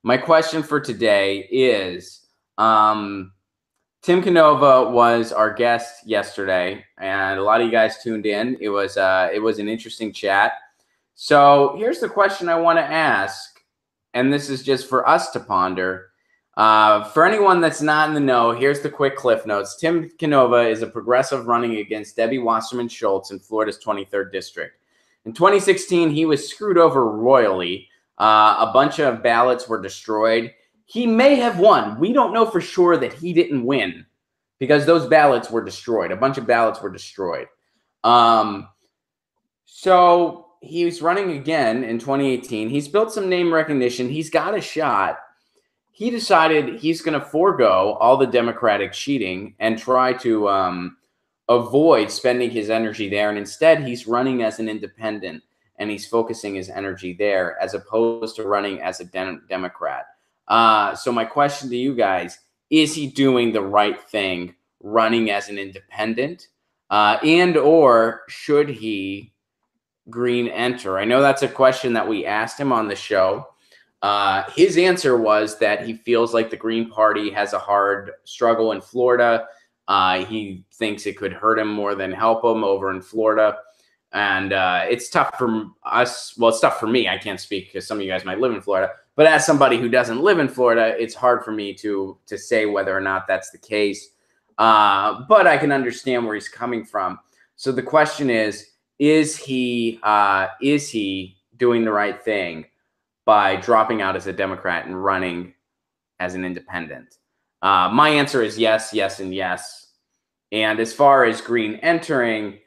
My question for today is, Tim Canova was our guest yesterday, and a lot of you guys tuned in. It was an interesting chat. So here's the question I want to ask, and this is just for us to ponder. For anyone that's not in the know, here's the quick cliff notes. Tim Canova is a progressive running against Debbie Wasserman Schultz in Florida's 23rd district. In 2016, he was screwed over royally. A bunch of ballots were destroyed. He may have won. We don't know for sure that he didn't win because those ballots were destroyed. A bunch of ballots were destroyed. So he's running again in 2018. He's built some name recognition. He's got a shot. He decided he's going to forego all the Democratic cheating and try to avoid spending his energy there. And instead, he's running as an independent, and he's focusing his energy there as opposed to running as a Democrat. So my question to you guys, is he doing the right thing running as an independent? And or should he green enter? I know that's a question that we asked him on the show. His answer was that he feels like the Green Party has a hard struggle in Florida. He thinks it could hurt him more than help him over in Florida. And it's tough for us. Well, it's tough for me. I can't speak because some of you guys might live in Florida. But as somebody who doesn't live in Florida, it's hard for me to say whether or not that's the case. But I can understand where he's coming from. So the question is he doing the right thing by dropping out as a Democrat and running as an independent? My answer is yes, yes, and yes. And as far as green entering,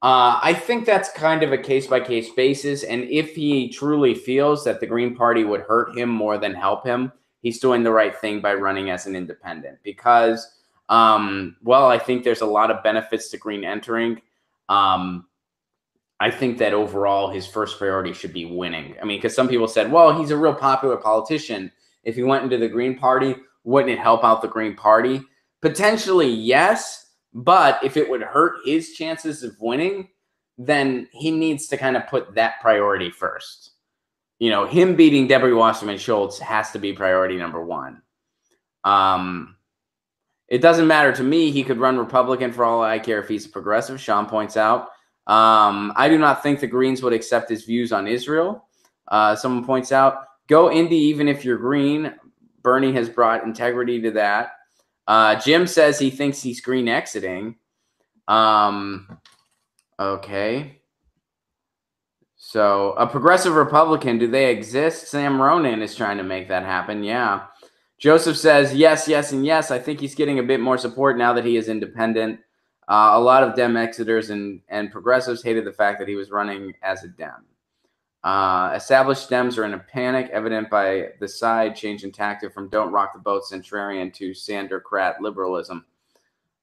I think that's kind of a case-by-case basis. And if he truly feels that the Green Party would hurt him more than help him, he's doing the right thing by running as an independent. Because, well, I think there's a lot of benefits to green entering. I think that overall his first priority should be winning. I mean, because some people said, well, he's a real popular politician. If he went into the Green Party, wouldn't it help out the Green Party? Potentially, yes. But if it would hurt his chances of winning, then he needs to kind of put that priority first. You know, him beating Debbie Wasserman Schultz has to be priority number one. It doesn't matter to me. He could run Republican for all I care if he's a progressive, Sean points out. I do not think the Greens would accept his views on Israel. Someone points out, go indie even if you're green. Bernie has brought integrity to that. Jim says he thinks he's green exiting. Okay. So a progressive Republican, do they exist? Sam Ronan is trying to make that happen. Yeah. Joseph says, yes, yes, and yes. I think he's getting a bit more support now that he is independent. A lot of Dem exiters and progressives hated the fact that he was running as a Dem. Established Dems are in a panic, evident by the side change in tactic from don't rock the boat centrarian to Sandercrat liberalism.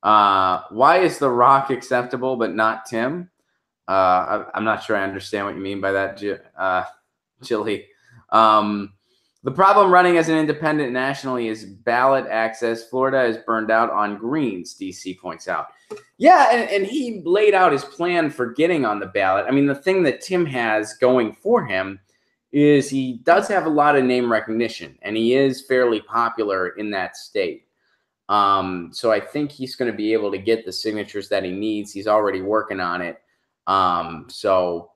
Why is The Rock acceptable but not Tim? I'm not sure I understand what you mean by that, Chili. The problem running as an independent nationally is ballot access. Florida is burned out on Greens, DC points out. Yeah, and he laid out his plan for getting on the ballot. I mean, the thing that Tim has going for him is he does have a lot of name recognition, and he is fairly popular in that state. So I think he's going to be able to get the signatures that he needs. He's already working on it. So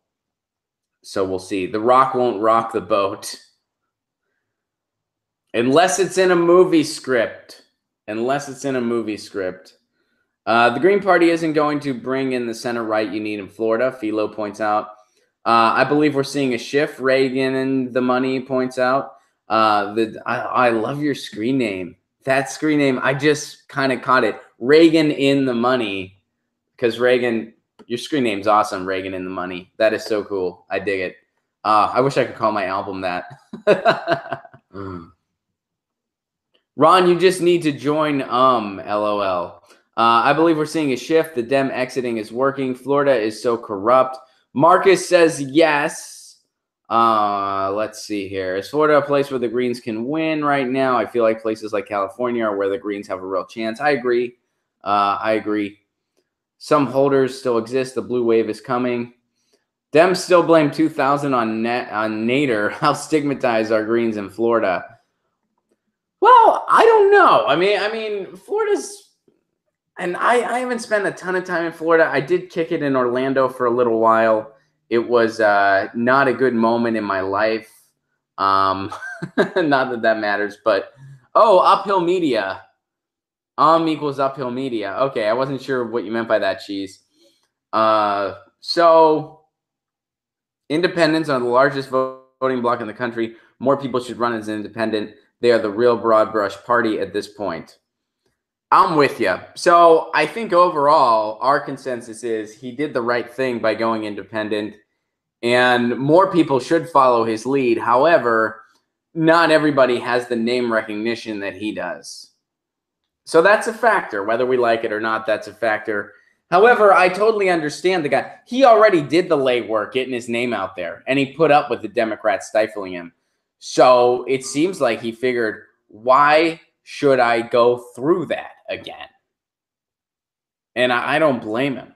we'll see. The Rock won't rock the boat. Unless it's in a movie script. The Green Party isn't going to bring in the center right you need in Florida, Philo points out. I believe we're seeing a shift. Reagan in the money points out. I love your screen name. That screen name, I just kind of caught it. Reagan in the money. Because Reagan, your screen name's awesome, Reagan in the money. That is so cool. I dig it. I wish I could call my album that. Ron, you just need to join, LOL. I believe we're seeing a shift. The Dem exiting is working. Florida is so corrupt. Marcus says yes. Let's see here. Is Florida a place where the Greens can win right now? I feel like places like California are where the Greens have a real chance. I agree. Some holders still exist. The blue wave is coming. Dems still blame 2000 on Nader. How stigmatized are Greens in Florida? Well, I don't know. I mean, Florida's, and I haven't spent a ton of time in Florida. I did kick it in Orlando for a little while. It was not a good moment in my life. Um, not that that matters, but oh, uphill media. Equals uphill media. Okay, I wasn't sure what you meant by that, Cheese. So independents are the largest voting bloc in the country. More people should run as an independent. They are the real broad brush party at this point. I'm with you. So I think overall, our consensus is he did the right thing by going independent, and more people should follow his lead. However, not everybody has the name recognition that he does. So that's a factor. Whether we like it or not, that's a factor. However, I totally understand the guy. He already did the legwork getting his name out there, and he put up with the Democrats stifling him. So it seems like he figured, why should I go through that again? And I don't blame him.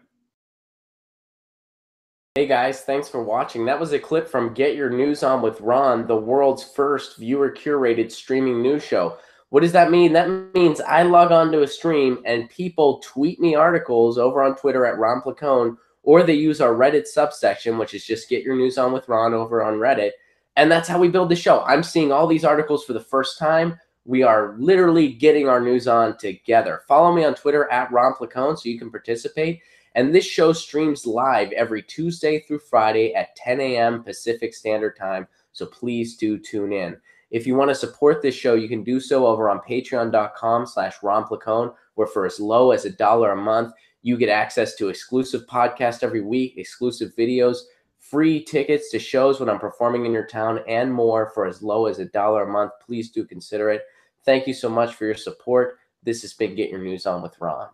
Hey guys, thanks for watching. That was a clip from Get Your News On with Ron, the world's first viewer-curated streaming news show. What does that mean? That means I log on to a stream and people tweet me articles over on Twitter at Ron Placone, or they use our Reddit subsection, which is just Get Your News On with Ron over on Reddit. And that's how we build the show. I'm seeing all these articles for the first time. We are literally getting our news on together. Follow me on Twitter at Ron Placone so you can participate. And this show streams live every Tuesday through Friday at 10 a.m. Pacific Standard Time. So please do tune in. If you want to support this show, you can do so over on patreon.com/Ron Placone, where for as low as $1 a month, you get access to exclusive podcasts every week, exclusive videos, free tickets to shows when I'm performing in your town, and more for as low as $1 a month. Please do consider it. Thank you so much for your support. This has been Get Your News On with Ron.